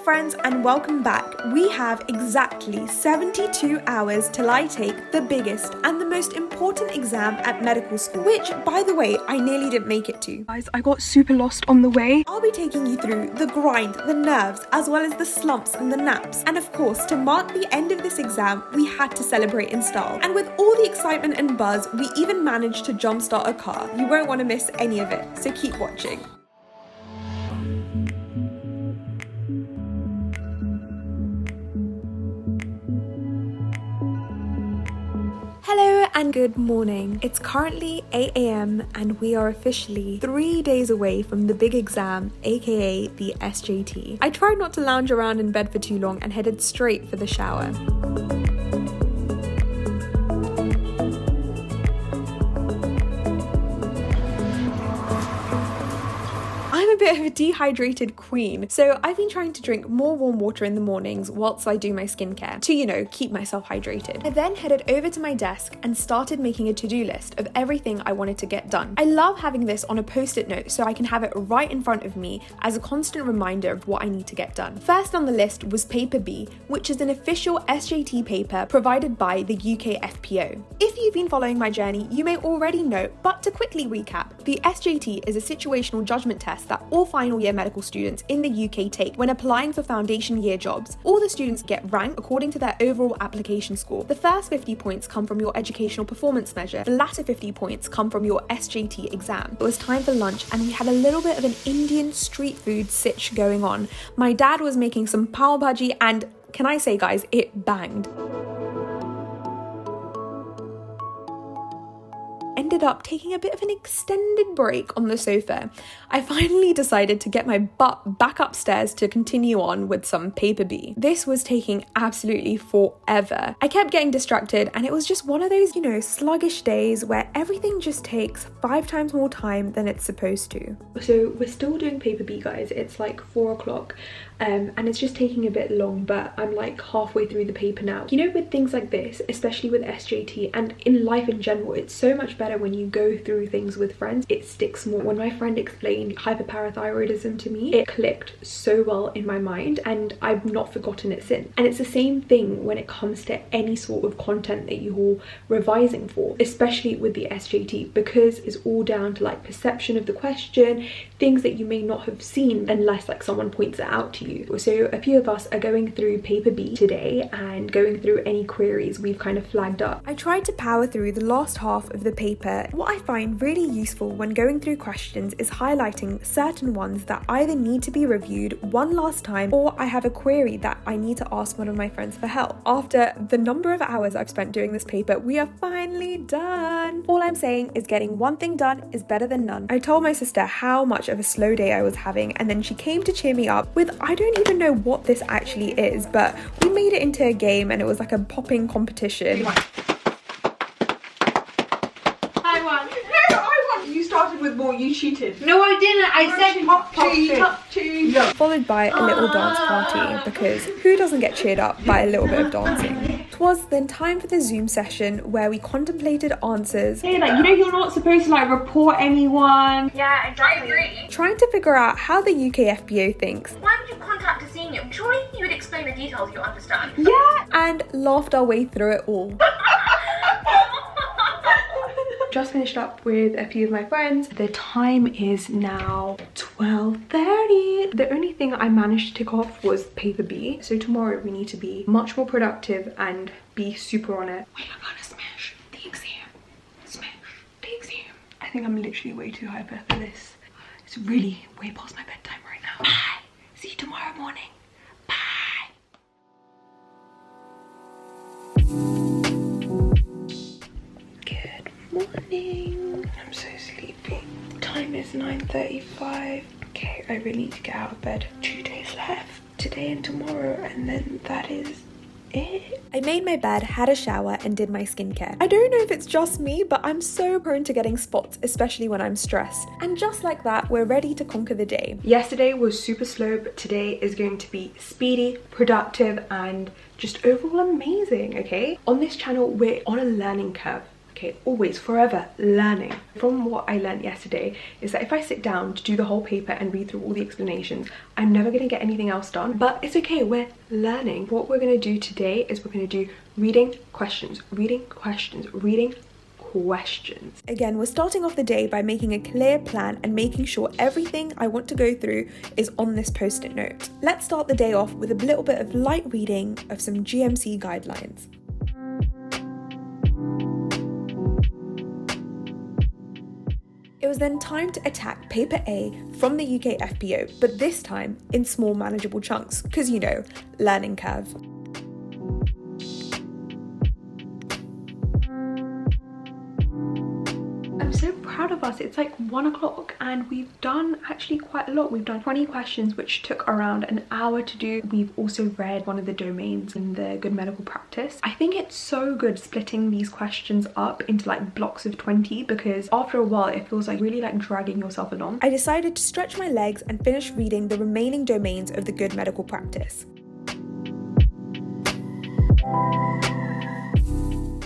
friends, and welcome back. We have exactly 72 hours till I take the biggest and the most important exam at medical school, which, by the way, I nearly didn't make it to. Guys, I got super lost on the way. I'll be taking you through the grind, the nerves, as well as the slumps and the naps. And of course, to mark the end of this exam, we had to celebrate in style. And with all the excitement and buzz, we even managed to jumpstart a car. You won't want to miss any of it, so keep watching. Hello and good morning. It's currently 8 a.m. and we are officially 3 days away from the big exam, aka the SJT. I tried not to lounge around in bed for too long and headed straight for the shower. I'm a bit of a dehydrated queen, so I've been trying to drink more warm water in the mornings whilst I do my skincare to, keep myself hydrated. I then headed over to my desk and started making a to-do list of everything I wanted to get done. I love having this on a post-it note so I can have it right in front of me as a constant reminder of what I need to get done. First on the list was paper B, which is an official SJT paper provided by the UK FPO. If you've been following my journey, you may already know, but to quickly recap, the SJT is a situational judgment test that all final year medical students in the UK take when applying for foundation year jobs. All the students get ranked according to their overall application score. The first 50 points come from your educational performance measure. The latter 50 points come from your SJT exam. It was time for lunch and we had a little bit of an Indian street food sitch going on. My dad was making some pav bhaji and can I say, guys, it banged. Ended up taking a bit of an extended break on the sofa. I finally decided to get my butt back upstairs to continue on with some paper B. This was taking absolutely forever. I kept getting distracted and it was just one of those, sluggish days where everything just takes 5 times more time than it's supposed to. So we're still doing paper B, guys. It's like 4 o'clock and it's just taking a bit long, but I'm like halfway through the paper now. With things like this, especially with SJT and in life in general, it's so much better when you go through things with friends. It sticks more. When my friend explained hyperparathyroidism to me, it clicked so well in my mind and I've not forgotten it since. And it's the same thing when it comes to any sort of content that you're revising for, especially with the SJT, because it's all down to like perception of the question, things that you may not have seen unless like someone points it out to you. So a few of us are going through paper B today and going through any queries we've kind of flagged up. I tried to power through the last half of the paper. What I find really useful when going through questions is highlighting certain ones that either need to be reviewed one last time or I have a query that I need to ask one of my friends for help. After the number of hours I've spent doing this paper, we are finally done. All I'm saying is getting one thing done is better than none. I told my sister how much of a slow day I was having and then she came to cheer me up with, I don't even know what this actually is, but we made it into a game and it was like a popping competition. You started with more, you cheated. No, I didn't. I said pop, cheat. Followed by a little dance party, because who doesn't get cheered up by a little bit of dancing? 'Twas then time for the Zoom session where we contemplated answers. Hey, you're not supposed to report anyone. Yeah, exactly. I agree. Trying to figure out how the UK FBO thinks. Why would you contact a senior? Surely you would explain the details you understand. Yeah, and laughed our way through it all. Just finished up with a few of my friends. The time is now 12:30. The only thing I managed to tick off was paper B. So tomorrow we need to be much more productive and be super on it. We are gonna smash the exam. Smash the exam. I think I'm literally way too hyper for this. It's really way past my bedtime right now. Bye. See you tomorrow morning. Bye. Morning. I'm so sleepy. Time is 9:35. Okay, I really need to get out of bed. 2 days left, today and tomorrow, and then that is it. I made my bed, had a shower, and did my skincare. I don't know if it's just me, but I'm so prone to getting spots, especially when I'm stressed. And just like that, we're ready to conquer the day. Yesterday was super slow, but today is going to be speedy, productive, and just overall amazing, okay? On this channel, we're on a learning curve. Okay, always, forever learning. From what I learned yesterday is that if I sit down to do the whole paper and read through all the explanations, I'm never going to get anything else done. But it's okay, we're learning. What we're going to do today is we're going to do reading questions, reading questions, reading questions. Again, we're starting off the day by making a clear plan and making sure everything I want to go through is on this post-it note. Let's start the day off with a little bit of light reading of some GMC guidelines. It was then time to attack paper A from the UK FPO, but this time in small manageable chunks, because you know, learning curve. I'm so proud of us. It's like 1 o'clock and we've done actually quite a lot. We've done 20 questions, which took around an hour to do. We've also read one of the domains in the good medical practice. I think it's so good splitting these questions up into like blocks of 20 because after a while it feels like really like dragging yourself along. I decided to stretch my legs and finish reading the remaining domains of the good medical practice.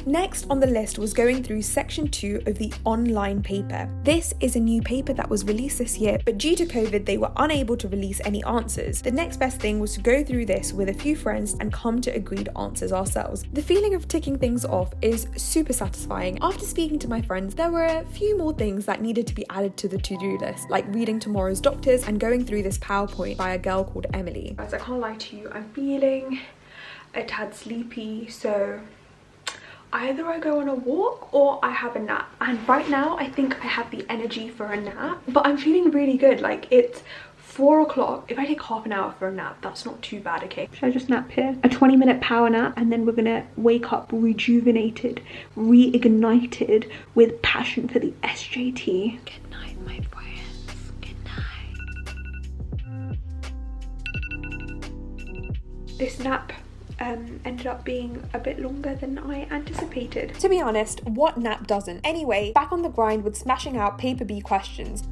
Next on the list was going through section 2 of the online paper. This is a new paper that was released this year, but due to COVID, they were unable to release any answers. The next best thing was to go through this with a few friends and come to agreed answers ourselves. The feeling of ticking things off is super satisfying. After speaking to my friends, there were a few more things that needed to be added to the to-do list, like reading tomorrow's doctors and going through this PowerPoint by a girl called Emily. Guys, I can't lie to you, I'm feeling a tad sleepy, so either I go on a walk or I have a nap, and right now I think I have the energy for a nap, but I'm feeling really good. Like, it's 4 o'clock. If I take half an hour for a nap, that's not too bad. Okay, should I just nap here? A 20-minute power nap, and then we're gonna wake up rejuvenated, reignited with passion for the SJT. Good night, my friends. Good night. This nap ended up being a bit longer than I anticipated. To be honest, what nap doesn't? Anyway, back on the grind with smashing out paper B questions.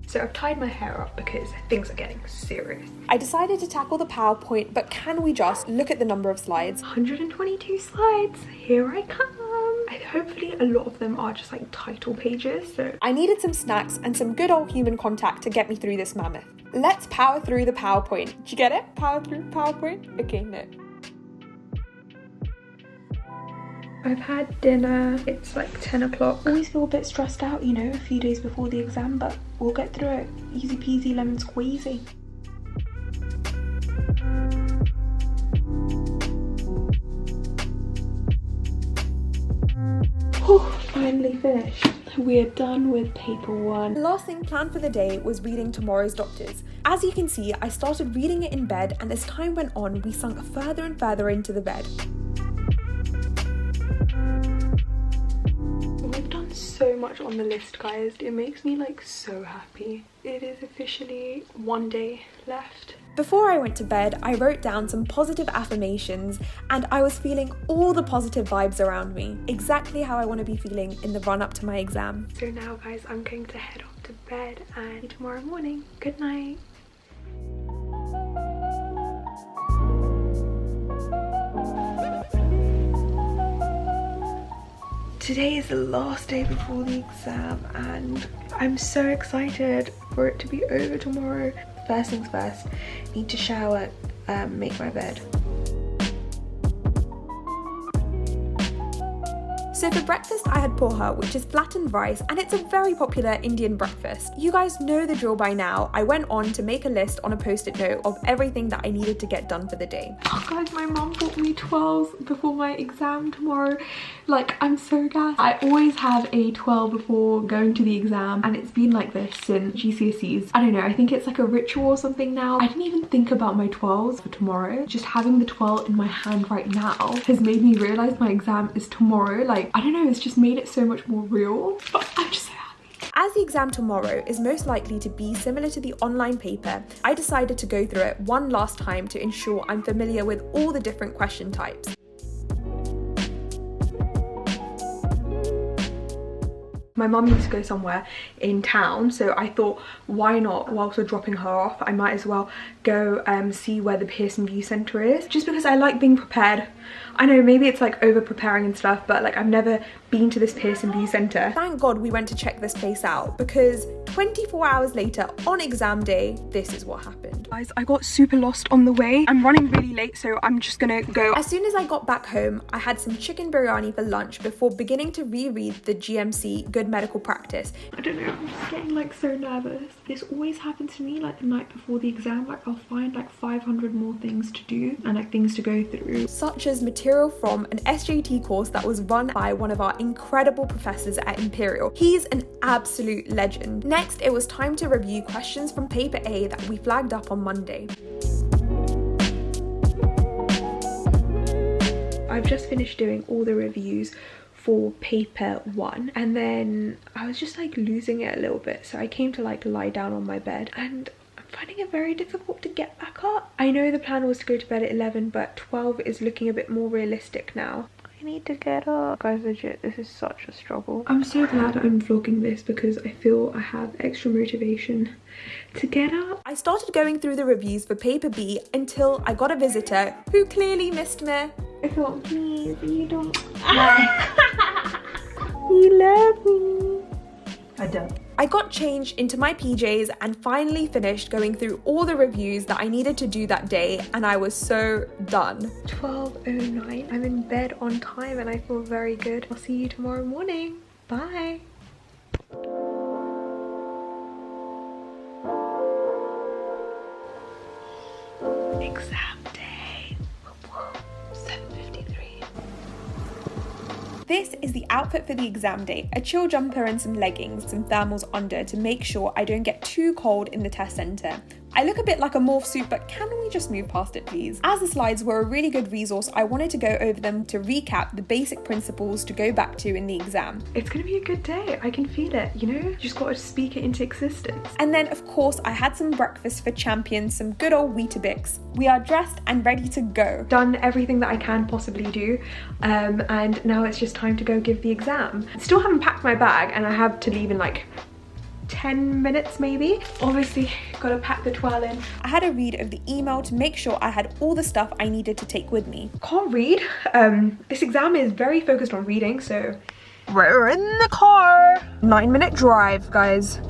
So I've tied my hair up because things are getting serious. I decided to tackle the PowerPoint, but can we just look at the number of slides? 122 slides, here I come. Hopefully a lot of them are just like title pages, so I needed some snacks and some good old human contact to get me through this mammoth. Let's power through the PowerPoint. Did you get it? Power through PowerPoint? Okay, no. I've had dinner. It's like 10 o'clock. I always feel a bit stressed out, you know, a few days before the exam, but we'll get through it. Easy peasy lemon squeezy. Finally finished. We are done with paper 1. The last thing planned for the day was reading tomorrow's doctors. As you can see, I started reading it in bed, and as time went on, we sunk further and further into the bed. We've done so much on the list, guys. It makes me like so happy. It is officially 1 day left. Before I went to bed, I wrote down some positive affirmations, and I was feeling all the positive vibes around me, exactly how I want to be feeling in the run up to my exam. So now, guys, I'm going to head off to bed and see you tomorrow morning. Good night. Today is the last day before the exam, and I'm so excited for it to be over tomorrow. First things first, need to shower, make my bed. So for breakfast I had poha, which is flattened rice, and it's a very popular Indian breakfast. You guys know the drill by now. I went on to make a list on a post-it note of everything that I needed to get done for the day. Oh guys, my mum bought me 12s before my exam tomorrow. Like, I'm so gassed. I always have a 12 before going to the exam, and it's been like this since GCSEs. I don't know, I think it's like a ritual or something now. I didn't even think about my 12s for tomorrow. Just having the 12 in my hand right now has made me realise my exam is tomorrow. Like, I don't know, it's just made it so much more real, but I'm just so happy. As the exam tomorrow is most likely to be similar to the online paper, I decided to go through it one last time to ensure I'm familiar with all the different question types. My mum needs to go somewhere in town, so I thought, why not, whilst we're dropping her off, I might as well go see where the Pearson View Centre is, just because I like being prepared. I know maybe it's like over preparing and stuff, but like I've never been to this Pearson View Centre. Thank God we went to check this place out, because 24 hours later on exam day, this is what happened. Guys, I got super lost on the way. I'm running really late, so I'm just gonna go. As soon as I got back home, I had some chicken biryani for lunch before beginning to reread the GMC Good Medical Practice. I don't know, I'm just getting like so nervous. This always happens to me like the night before the exam. Like I'll find like 500 more things to do and like things to go through, such as material from an SJT course that was run by one of our incredible professors at Imperial. He's an absolute legend. Next, it was time to review questions from paper A that we flagged up on Monday. I've just finished doing all the reviews for paper 1, and then I was just like losing it a little bit, so I came to like lie down on my bed, and I'm finding it very difficult to get back up. I know the plan was to go to bed at 11, but 12 is looking a bit more realistic now. I need to get up. Guys, legit, this is such a struggle. I'm so glad I'm vlogging this because I feel I have extra motivation to get up. I started going through the reviews for paper B until I got a visitor who clearly missed me. I thought, please, you don't. You love me. I don't. I got changed into my PJs and finally finished going through all the reviews that I needed to do that day, and I was so done. 12:09. I'm in bed on time and I feel very good. I'll see you tomorrow morning. Bye. Exam day. 7:53. This is the outfit for the exam day: a chill jumper and some leggings, some thermals under to make sure I don't get too cold in the test centre. I look a bit like a morph suit, but can we just move past it, please? As the slides were a really good resource, I wanted to go over them to recap the basic principles to go back to in the exam. It's gonna be a good day. I can feel it, you know? You just gotta speak it into existence. And then, of course, I had some breakfast for champions, some good old Weetabix. We are dressed and ready to go. Done everything that I can possibly do, and now it's just time to go give the exam. Still haven't packed my bag, and I have to leave in like 10 minutes maybe. Obviously gotta pack the twirl in. I had a read of the email to make sure I had all the stuff I needed to take with me. Can't read. This exam is very focused on reading, so we're in the car. 9-minute drive, guys.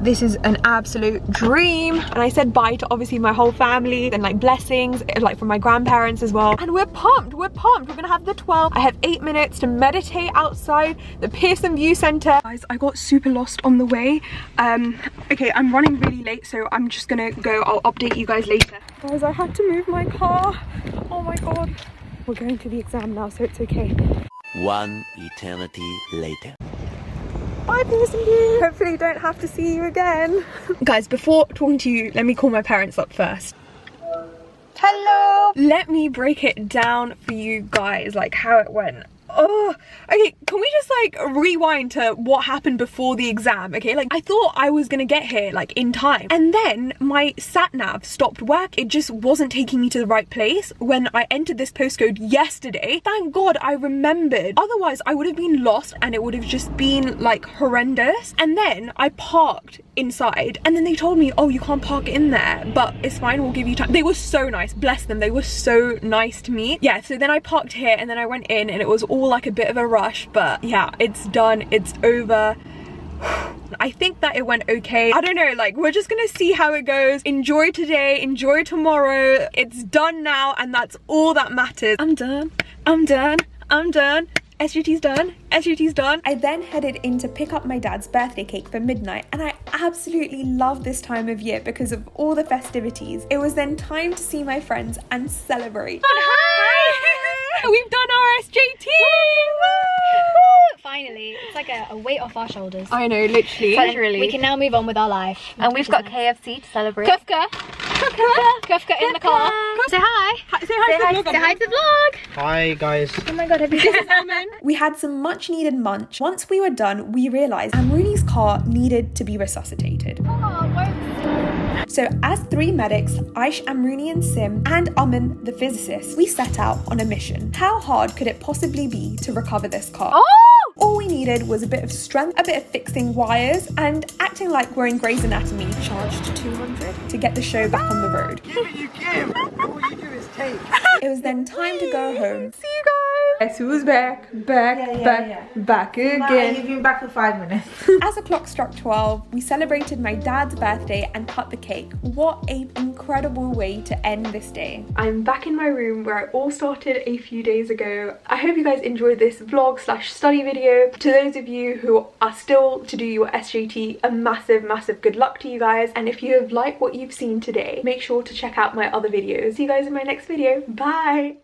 This is an absolute dream. And I said bye to obviously my whole family and like blessings, like from my grandparents as well. And we're pumped, we're pumped. We're gonna have the 12. I have 8 minutes to meditate outside the Pearson View Centre. Guys, I got super lost on the way. Okay, I'm running really late, so I'm just gonna go. I'll update you guys later. Guys, I had to move my car. Oh my God. We're going to the exam now, so it's okay. One eternity later. Bye, Pearson View. Hopefully don't have to see you again. Guys, before talking to you, let me call my parents up first. Hello. Let me break it down for you guys, like how it went. Oh, okay, can we just like rewind to what happened before the exam, okay? Like I thought I was gonna get here like in time, and then my sat nav stopped work. It just wasn't taking me to the right place when I entered this postcode yesterday. Thank God I remembered, otherwise I would have been lost and it would have just been like horrendous. And then I parked inside, and then they told me, oh, you can't park in there, but it's fine, we'll give you time. They were so nice, bless them, they were so nice to me. Yeah, so then I parked here and then I went in, and it was all like a bit of a rush, but yeah, it's done, it's over. I think that it went okay. I don't know, like we're just gonna see how it goes. Enjoy today, enjoy tomorrow. It's done now, and that's all that matters. I'm done, I'm done, I'm done. SGT's done, SGT's done. I then headed in to pick up my dad's birthday cake for midnight, and I absolutely love this time of year because of all the festivities. It was then time to see my friends and celebrate. Hi! We've done our SJT! Finally, it's like a weight off our shoulders. I know, literally. We can now move on with our life. And we've got KFC to celebrate. Kufka in the car. Say hi. Say hi to the vlog. Say hi to the vlog. Hi guys. Oh my God, have you seen We had some much needed munch. Once we were done, we realised Amruni's car needed to be resuscitated. So as 3 medics, Aish, Amruni and Sim, and Aman, the physicist, we set out on a mission. How hard could it possibly be to recover this car? All we needed was a bit of strength, a bit of fixing wires, and acting like we're in Grey's Anatomy. Charged 200 to get the show back on the road. Give it, you give. All you do is take. It was then time to go home. See you guys. Guess who's back back again. You've been back for 5 minutes. As the clock struck 12, we celebrated my dad's birthday and cut the cake. What an incredible way to end this day. I'm back in my room where I all started a few days ago. I hope you guys enjoyed this vlog / study video. To those of you who are still to do your SJT, a massive good luck to you guys. And if you have liked what you've seen today, make sure to check out my other videos. See you guys in my next video. Bye!